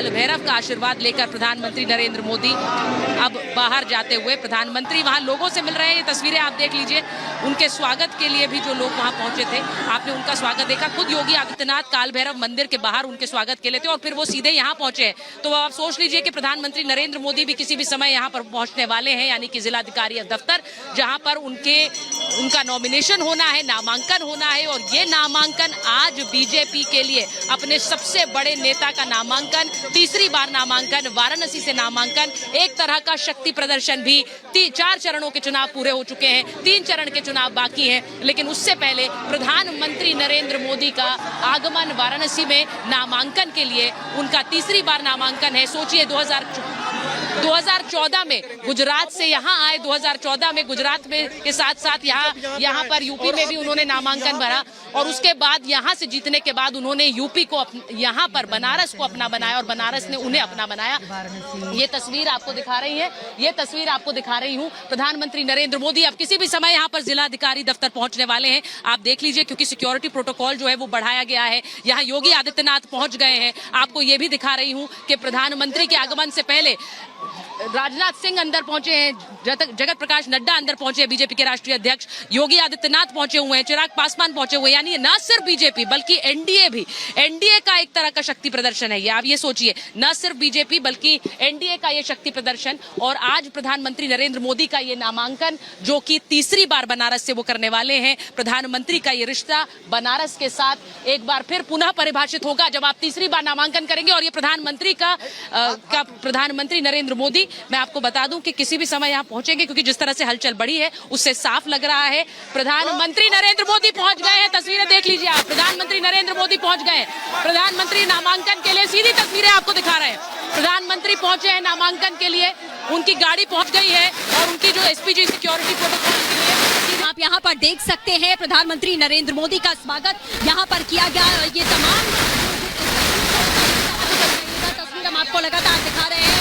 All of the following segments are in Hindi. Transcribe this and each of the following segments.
काल भैरव का आशीर्वाद लेकर प्रधानमंत्री नरेंद्र मोदी अब बाहर जाते हुए प्रधानमंत्री वहां लोगों से मिल रहे हैं। ये तस्वीरें आप देख लीजिए, उनके स्वागत के लिए भी जो लोग वहां पहुंचे थे, आपने उनका स्वागत देखा। खुद योगी आदित्यनाथ काल भैरव मंदिर के बाहर उनके स्वागत के लिए थे और फिर वो सीधे यहाँ पहुंचे। तो आप सोच लीजिए कि प्रधानमंत्री नरेंद्र मोदी भी किसी भी समय यहाँ पर पहुंचने वाले हैं, यानी कि जिलाधिकारी दफ्तर, जहां पर उनका नॉमिनेशन होना है, नामांकन होना है। और ये नामांकन आज बीजेपी के लिए अपने सबसे बड़े नेता का नामांकन, तीसरी बार नामांकन, वाराणसी से नामांकन, एक तरह का शक्ति प्रदर्शन भी। 4 चरणों के चुनाव पूरे हो चुके हैं, 3 चरण के चुनाव बाकी हैं, लेकिन उससे पहले प्रधानमंत्री नरेंद्र मोदी का आगमन वाराणसी में नामांकन के लिए, उनका तीसरी बार नामांकन है। सोचिए 2014 में गुजरात से यहाँ आए, 2014 में गुजरात में के साथ साथ यहाँ पर यूपी में भी उन्होंने नामांकन भरा और उसके बाद यहाँ से जीतने के बाद उन्होंने यूपी को यहाँ पर बनारस को अपना बनाया और बनारस ने उन्हें अपना बनाया। ये तस्वीर आपको दिखा रही है, ये तस्वीर आपको दिखा रही हूँ। प्रधानमंत्री नरेंद्र मोदी अब किसी भी समय यहाँ पर जिलाधिकारी दफ्तर पहुंचने वाले हैं। आप देख लीजिए, क्योंकि सिक्योरिटी प्रोटोकॉल जो है वो बढ़ाया गया है। यहाँ योगी आदित्यनाथ पहुंच गए हैं। आपको ये भी दिखा रही हूँ कि प्रधानमंत्री के आगमन से पहले राजनाथ सिंह अंदर पहुंचे हैं, जगत प्रकाश नड्डा अंदर पहुंचे हैं, बीजेपी के राष्ट्रीय अध्यक्ष योगी आदित्यनाथ पहुंचे हुए हैं, चिराग पासवान पहुंचे हुए हैं। यानी न सिर्फ बीजेपी बल्कि एनडीए भी, एनडीए का एक तरह का शक्ति प्रदर्शन है ये। आप ये सोचिए, न सिर्फ बीजेपी बल्कि एनडीए का ये शक्ति प्रदर्शन। और आज प्रधानमंत्री नरेंद्र मोदी का ये नामांकन, जो कि तीसरी बार बनारस से वो करने वाले हैं। प्रधानमंत्री का ये रिश्ता बनारस के साथ एक बार फिर पुनः परिभाषित होगा जब आप तीसरी बार नामांकन करेंगे। और ये प्रधानमंत्री प्रधानमंत्री नरेंद्र मोदी, मैं आपको बता दूं कि किसी भी समय यहां पहुंचेंगे, क्योंकि जिस तरह से हलचल बढ़ी है उससे साफ लग रहा है प्रधानमंत्री नरेंद्र मोदी पहुंच गए हैं। तस्वीरें देख लीजिए आप, प्रधानमंत्री नरेंद्र मोदी पहुंच गए हैं। प्रधानमंत्री नामांकन के लिए, सीधी तस्वीरें आपको दिखा रहे हैं, प्रधानमंत्री पहुंचे हैं नामांकन के लिए, उनकी गाड़ी पहुंच गई है और उनकी जो एसपीजी सिक्योरिटी प्रोटोकॉल के लिए आप यहाँ पर देख सकते हैं प्रधानमंत्री नरेंद्र मोदी का स्वागत यहाँ पर किया गया। ये तमाम तस्वीर हम आपको लगातार दिखा रहे हैं।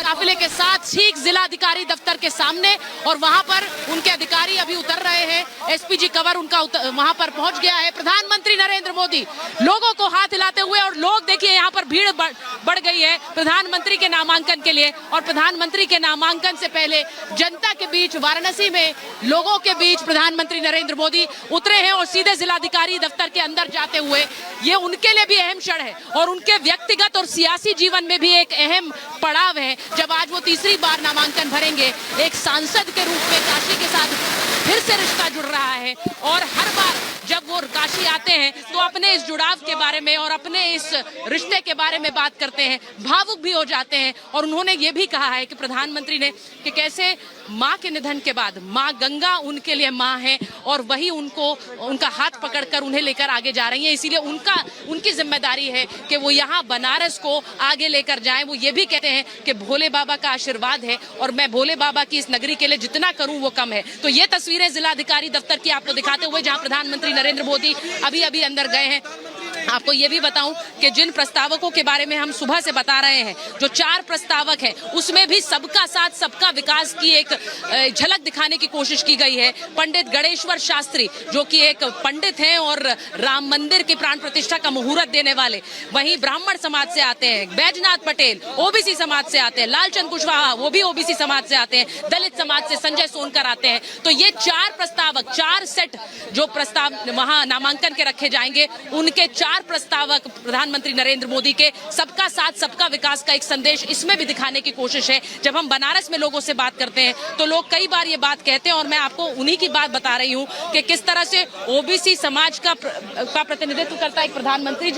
काफिले के साथ ठीक जिलाधिकारी दफ्तर के सामने, और वहां पर उनके अधिकारी अभी उतर रहे हैं। एसपीजी कवर उनका वहां पर पहुंच गया है। प्रधानमंत्री नरेंद्र मोदी लोगों को हाथ हिलाते हुए, और लोग देखिए यहाँ पर भीड़ बढ़ गई है प्रधानमंत्री के नामांकन के लिए। और प्रधानमंत्री के नामांकन से पहले जनता के बीच, वाराणसी में लोगों के बीच प्रधानमंत्री नरेंद्र मोदी उतरे हैं और सीधे जिलाधिकारी दफ्तर के अंदर जाते हुए, ये उनके लिए भी अहम क्षण है और उनके व्यक्तिगत और सियासी जीवन में भी एक अहम पड़ाव है जब आज वो तीसरी बार नामांकन भरेंगे। एक सांसद के रूप में काशी के साथ फिर से रिश्ता जुड़ रहा है और हर बार जब वो काशी आते हैं तो अपने इस जुड़ाव के बारे में और अपने इस रिश्ते के बारे में बात करते हैं, भावुक भी हो जाते हैं। और उन्होंने ये भी कहा है कि प्रधानमंत्री ने कि कैसे माँ के निधन के बाद माँ गंगा उनके लिए माँ है और वही उनका हाथ पकड़कर उन्हें लेकर आगे जा रही है। इसीलिए उनकी जिम्मेदारी है कि वो यहाँ बनारस को आगे लेकर जाएं। वो ये भी कहते हैं कि भोले बाबा का आशीर्वाद है और मैं भोले बाबा की इस नगरी के लिए जितना करूं वो कम है। तो ये तस्वीरें जिलाधिकारी दफ्तर की आपको दिखाते हुए, जहां प्रधानमंत्री नरेंद्र मोदी अभी अंदर गए हैं। आपको ये भी बताऊं कि जिन प्रस्तावकों के बारे में हम सुबह से बता रहे हैं, जो 4 प्रस्तावक हैं, उसमें भी सबका साथ सबका विकास की एक झलक दिखाने की कोशिश की गई है। पंडित गणेश्वर शास्त्री, जो कि एक पंडित हैं और राम मंदिर की प्राण प्रतिष्ठा का मुहूर्त देने वाले, वहीं ब्राह्मण समाज से आते हैं, बैजनाथ पटेल ओबीसी समाज से आते हैं, लालचंद कुशवाहा वो भी ओबीसी समाज से आते हैं, दलित समाज से संजय सोनकर आते हैं। तो ये 4 प्रस्तावक, 4 सेट जो प्रस्ताव वहां नामांकन के रखे जाएंगे, उनके 4 प्रस्तावक प्रधानमंत्री नरेंद्र मोदी के सबका साथ सबका विकास का एक संदेश इसमें भी दिखाने की कोशिश है। जब हम बनारस में लोगों से बात करते हैं तो लोग कई बार ये बात कहते हैं, और मैं आपको उन्हीं की बात बता रही हूं कि किस तरह से ओबीसी समाज का प्रतिनिधित्व करता है एक प्रधानमंत्री,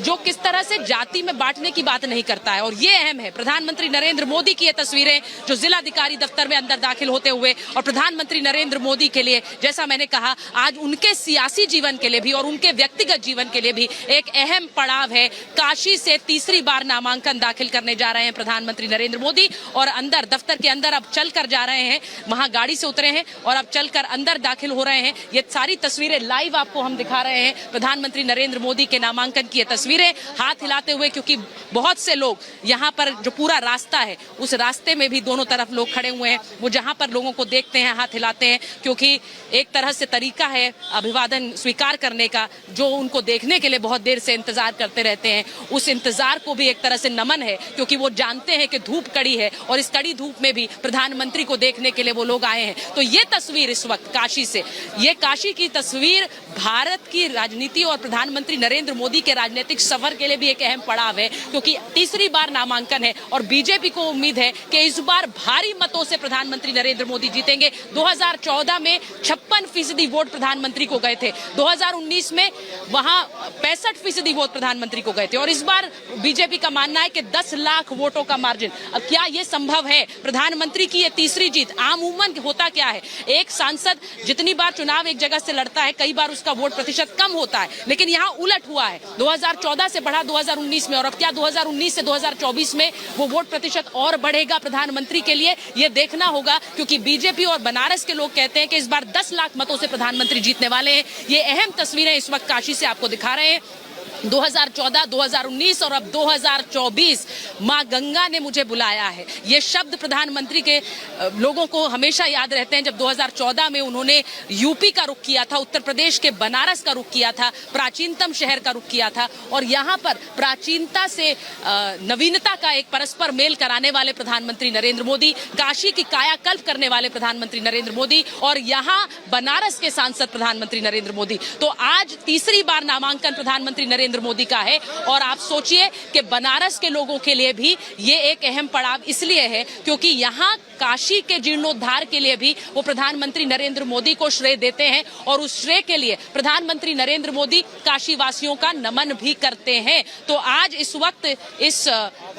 जो किस तरह से जाति में बांटने की बात नहीं करता है। और ये अहम है प्रधानमंत्री नरेंद्र मोदी की ये तस्वीरें जो जिलाधिकारी दफ्तर में अंदर दाखिल होते हुए, और प्रधानमंत्री नरेंद्र मोदी के लिए, जैसा मैंने कहा, आज उनके सियासी जीवन के लिए भी और उनके व्यक्तिगत जीवन के लिए भी एक अहम पड़ाव है। काशी से तीसरी बार नामांकन दाखिल करने जा रहे हैं प्रधानमंत्री नरेंद्र मोदी और अंदर दफ्तर के अंदर अब चलकर जा रहे हैं। वहां गाड़ी से उतरे हैं और अब चलकर अंदर दाखिल हो रहे हैं। ये सारी तस्वीरें लाइव आपको हम दिखा रहे हैं, प्रधानमंत्री नरेंद्र मोदी के नामांकन की ये तस्वीरें, हाथ हिलाते हुए, क्योंकि बहुत से लोग यहाँ पर जो पूरा रास्ता है उस रास्ते में भी दोनों तरफ लोग खड़े हुए हैं। वो जहाँ पर लोगों को देखते हैं हाथ हिलाते हैं, क्योंकि एक तरह से तरीका है अभिवादन स्वीकार करने का, जो उनको जिनको देखने के लिए बहुत देर से इंतजार करते रहते हैं, उस इंतजार को भी एक तरह से नमन है, क्योंकि वो जानते हैं कि धूप कड़ी है और इस कड़ी धूप में भी प्रधानमंत्री को देखने के लिए वो लोग आए हैं। तो ये तस्वीर इस वक्त काशी से, ये काशी की तस्वीर भारत की राजनीति और प्रधानमंत्री नरेंद्र मोदी के राजनीतिक सफर के लिए भी एक अहम पड़ाव है, क्योंकि तीसरी बार नामांकन है और बीजेपी को उम्मीद है कि इस बार भारी मतों से प्रधानमंत्री नरेंद्र मोदी जीतेंगे। 2014 में 56% वोट प्रधानमंत्री को गए थे, 2019 में वहां 65% वोट प्रधानमंत्री को गए थे और इस बार बीजेपी का मानना है कि 10 लाख वोटों का मार्जिन। अब क्या यह संभव है? प्रधानमंत्री की यह तीसरी जीत। आमूमन होता क्या है, एक सांसद जितनी बार चुनाव एक जगह से लड़ता है, कई बार उसका वोट प्रतिशत कम होता है, लेकिन यहां उलट हुआ है। 2014 से बढ़ा 2019 में, और अब क्या 2019 से 2024 में वो वोट प्रतिशत और बढ़ेगा प्रधानमंत्री के लिए? ये देखना होगा, क्योंकि बीजेपी और बनारस के लोग कहते हैं कि इस बार 10 लाख मतों से प्रधानमंत्री जीतने वाले हैं। ये अहम तस्वीरें इस वक्त काशी से आपको दिखा रहे हैं। 2014, 2019 और अब 2024 मां गंगा ने मुझे बुलाया है, ये शब्द प्रधानमंत्री के लोगों को हमेशा याद रहते हैं। जब 2014 में उन्होंने यूपी का रुख किया था, उत्तर प्रदेश के बनारस का रुख किया था, प्राचीनतम शहर का रुख किया था और यहाँ पर प्राचीनता से नवीनता का एक परस्पर मेल कराने वाले प्रधानमंत्री नरेंद्र मोदी, काशी की कायाकल्प करने वाले प्रधानमंत्री नरेंद्र मोदी और यहाँ बनारस के सांसद प्रधानमंत्री नरेंद्र मोदी। तो आज तीसरी बार नामांकन प्रधानमंत्री नरेंद्र मोदी का है और आप सोचिए कि बनारस के लोगों के लिए भी ये एक अहम पड़ाव इसलिए है क्योंकि यहाँ काशी के जीर्णोद्धार के लिए भी वो प्रधानमंत्री नरेंद्र मोदी को श्रेय देते हैं और उस श्रेय के लिए प्रधानमंत्री नरेंद्र मोदी काशी वासियों का नमन भी करते हैं। तो आज इस वक्त इस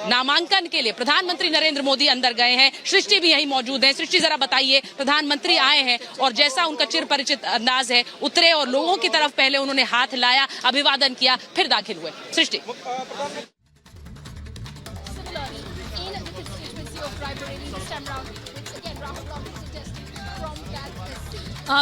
नामांकन के लिए प्रधानमंत्री नरेंद्र मोदी अंदर गए हैं। सृष्टि भी यहीं मौजूद है। सृष्टि, जरा बताइए, प्रधानमंत्री आए हैं और जैसा उनका चिर परिचित अंदाज है, उतरे और लोगों की तरफ पहले उन्होंने हाथ लाया, अभिवादन किया, फिर दाखिल हुए। सृष्टि,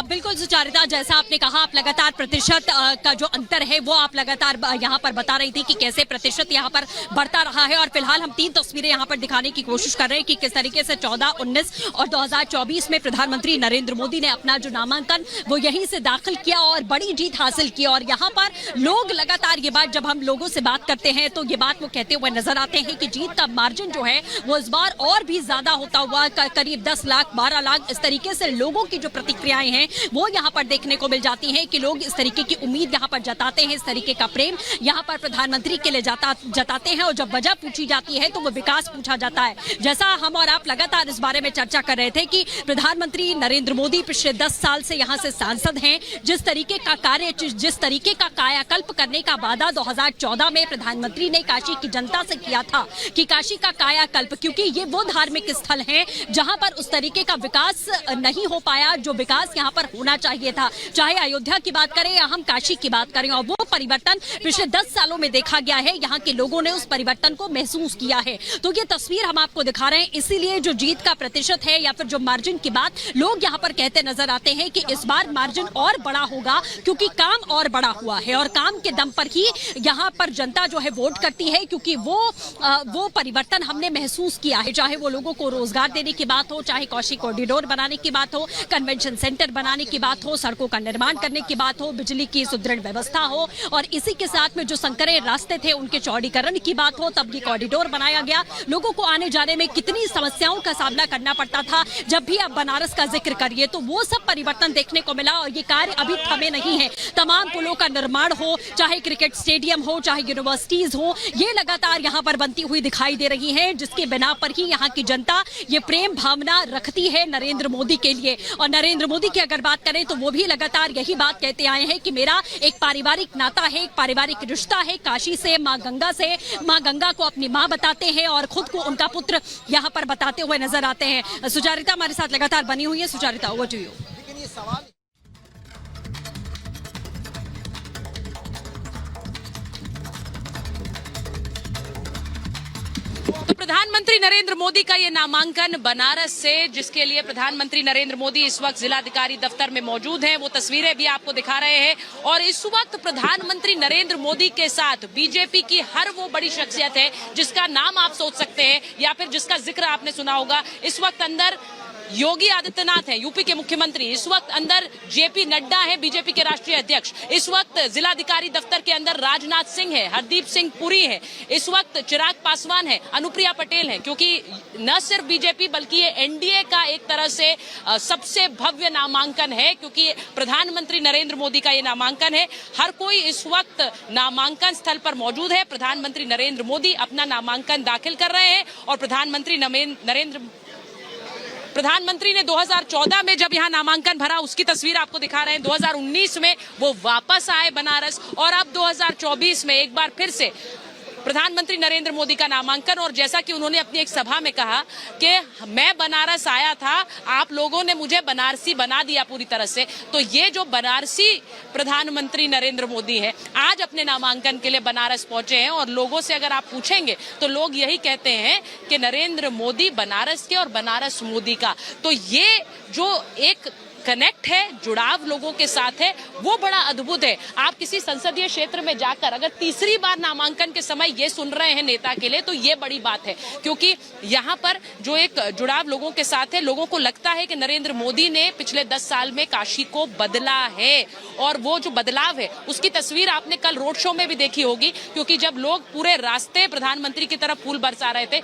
बिल्कुल सुचारिता, जैसा आपने कहा, आप लगातार प्रतिशत का जो अंतर है वो आप लगातार यहाँ पर बता रही थी कि कैसे प्रतिशत यहाँ पर बढ़ता रहा है और फिलहाल हम 3 तस्वीरें यहाँ पर दिखाने की कोशिश कर रहे हैं कि किस तरीके से 14, 19 और 2024 में प्रधानमंत्री नरेंद्र मोदी ने अपना जो नामांकन वो यहीं से दाखिल किया और बड़ी जीत हासिल की। और यहाँ पर लोग लगातार ये बात, जब हम लोगों से बात करते हैं तो ये बात वो कहते हुए नजर आते हैं कि जीत का मार्जिन जो है वो इस बार और भी ज्यादा होता हुआ करीब 10 लाख, 12 लाख, इस तरीके से लोगों की जो प्रतिक्रियाएं हैं वो यहाँ पर देखने को मिल जाती हैं कि लोग इस तरीके की उम्मीद यहाँ पर जताते हैं, इस तरीके का प्रेम यहाँ पर प्रधानमंत्री के लिए जताते हैं। और जब वजह पूछी जाती है तो वो विकास पूछा जाता है। जैसा हम और आप लगातार इस बारे में चर्चा कर रहे थे कि प्रधानमंत्री नरेंद्र मोदी पिछले 10 साल से यहाँ से सांसद हैं। जिस तरीके का कार्य, जिस तरीके का कायाकल्प करने का वादा 2014 में प्रधानमंत्री ने काशी की जनता से किया था कि काशी का कायाकल्प, क्योंकि ये वो धार्मिक स्थल है जहाँ पर उस तरीके का विकास नहीं हो पाया जो विकास यहाँ पर होना चाहिए था। चाहे अयोध्या की बात करें या हम काशी की बात करें, और वो परिवर्तन पिछले 10 सालों में देखा गया है। यहाँ के लोगों ने उस परिवर्तन को महसूस किया है। तो ये तस्वीर हम आपको दिखा रहे हैं। इसीलिए जो जीत का प्रतिशत है या फिर जो मार्जिन की बात लोग यहाँ पर कहते नजर आते हैं कि इस बार मार्जिन और बड़ा होगा, क्योंकि काम और बड़ा हुआ है और काम के दम पर ही यहाँ पर जनता जो है वोट करती है, क्योंकि वो परिवर्तन हमने महसूस किया है। चाहे वो लोगों को रोजगार देने की बात हो, चाहे कौशी कॉरिडोर बनाने की बात हो, कन्वेंशन सेंटर बनाने की बात हो, सड़कों का निर्माण करने की बात हो, बिजली की सुदृढ़ व्यवस्था हो, और इसी के साथ में जो संकरे रास्ते थे उनके चौड़ीकरण की बात हो, तब ये कॉरिडोर बनाया गया। लोगों को आने जाने में कितनी समस्याओं का सामना करना पड़ता था। जब भी आप बनारस का जिक्र करिए तो वो सब परिवर्तन देखने को मिला और ये कार्य अभी थमे नहीं है। तमाम पुलों का निर्माण हो, चाहे क्रिकेट स्टेडियम हो, चाहे यूनिवर्सिटीज हो, ये लगातार यहाँ पर बनती हुई दिखाई दे रही है, जिसके बिना पर ही यहाँ की जनता ये प्रेम भावना रखती है नरेंद्र मोदी के लिए। और नरेंद्र मोदी की अगर बात करें तो वो भी लगातार यही बात कहते आए हैं कि मेरा एक पारिवारिक नाता है, एक पारिवारिक रिश्ता है काशी से, मां गंगा से। मां गंगा को अपनी मां बताते हैं और खुद को उनका पुत्र यहाँ पर बताते हुए नजर आते हैं। सुचारिता हमारे साथ लगातार बनी हुई है। Sucharita, over to you. तो प्रधानमंत्री नरेंद्र मोदी का ये नामांकन बनारस से, जिसके लिए प्रधानमंत्री नरेंद्र मोदी इस वक्त जिलाधिकारी दफ्तर में मौजूद हैं, वो तस्वीरें भी आपको दिखा रहे हैं। और इस वक्त प्रधानमंत्री नरेंद्र मोदी के साथ बीजेपी की हर वो बड़ी शख्सियत है जिसका नाम आप सोच सकते हैं या फिर जिसका जिक्र आपने सुना होगा, इस वक्त अंदर योगी आदित्यनाथ हैं, यूपी के मुख्यमंत्री, इस वक्त अंदर जेपी नड्डा हैं, बीजेपी के राष्ट्रीय अध्यक्ष, इस वक्त जिलाधिकारी दफ्तर के अंदर राजनाथ सिंह है, हरदीप सिंह पुरी है, इस वक्त चिराग पासवान है, अनुप्रिया पटेल है, क्योंकि न सिर्फ बीजेपी बल्कि ये एनडीए का एक तरह से सबसे भव्य नामांकन है, क्योंकि प्रधानमंत्री नरेंद्र मोदी का ये नामांकन है। हर कोई इस वक्त नामांकन स्थल पर मौजूद है। प्रधानमंत्री नरेंद्र मोदी अपना नामांकन दाखिल कर रहे हैं और प्रधानमंत्री ने 2014 में जब यहाँ नामांकन भरा उसकी तस्वीर आपको दिखा रहे हैं। 2019 में वो वापस आए बनारस और अब 2024 में एक बार फिर से प्रधानमंत्री नरेंद्र मोदी का नामांकन। और जैसा कि उन्होंने अपनी एक सभा में कहा कि मैं बनारस आया था, आप लोगों ने मुझे बनारसी बना दिया पूरी तरह से। तो ये जो बनारसी प्रधानमंत्री नरेंद्र मोदी है आज अपने नामांकन के लिए बनारस पहुंचे हैं और लोगों से अगर आप पूछेंगे तो लोग यही कहते हैं कि नरेंद्र मोदी बनारस के और बनारस मोदी का। तो ये जो एक कनेक्ट है, जुड़ाव लोगों के साथ है, वो बड़ा अद्भुत है। आप किसी संसदीय क्षेत्र में जाकर अगर तीसरी बार नामांकन के समय ये सुन रहे हैं नेता के लिए तो ये बड़ी बात है, क्योंकि यहाँ पर जो एक जुड़ाव लोगों के साथ है, लोगों को लगता है कि नरेंद्र मोदी ने पिछले 10 साल में काशी को बदला है और वो जो बदलाव है उसकी तस्वीर आपने कल रोड शो में भी देखी होगी, क्योंकि जब लोग पूरे रास्ते प्रधानमंत्री की तरफ फूल बरसा रहे थे